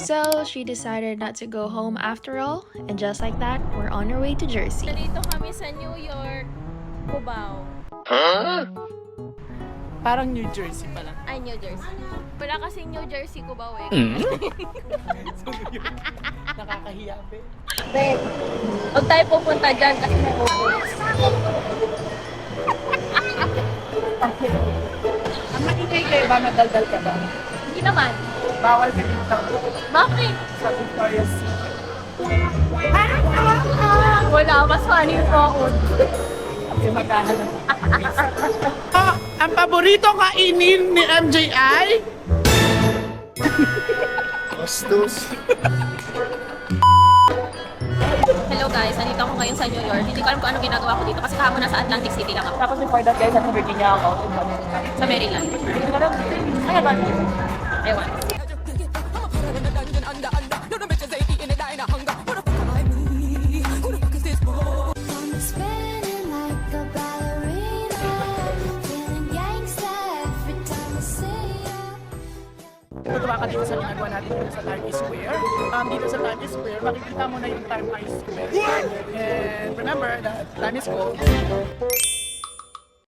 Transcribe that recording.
So she decided not to go home after all, and just like that, we're on our way to Jersey. Nandito kami sa New York, Cubao. Parang New Jersey pa lang. Ay, New Jersey. Wala kasi New Jersey, Cubao eh. So, New York. Nakakahiya, be. Wait, huwag tayo pupunta dyan kasi may upo. Ang maingay kayo ba? Madaldal ka ba? Hindi naman. Bawal ka dito Bakit? sa Victoria's Secret. Wala, mas funny yung phone. Kasi maghahanap. Oh, ang paborito kainin ni MJI? Bastos. Hello guys, nandito ako ngayon sa New York. Hindi ko alam kung anong ginagawa ko dito kasi kahapon nasa Atlantic City lang ako. Tapos before that guys, sa Virginia ako. Sa Maryland. Ay, ba? Ewan. Spinning like a ballerina, feeling gangsta every time I see ya. Tutuwa ka dito sa ginagawa natin dito sa Times Square. Dito sa Times Square, makikita mo na yung Times Square. And remember that time is gold.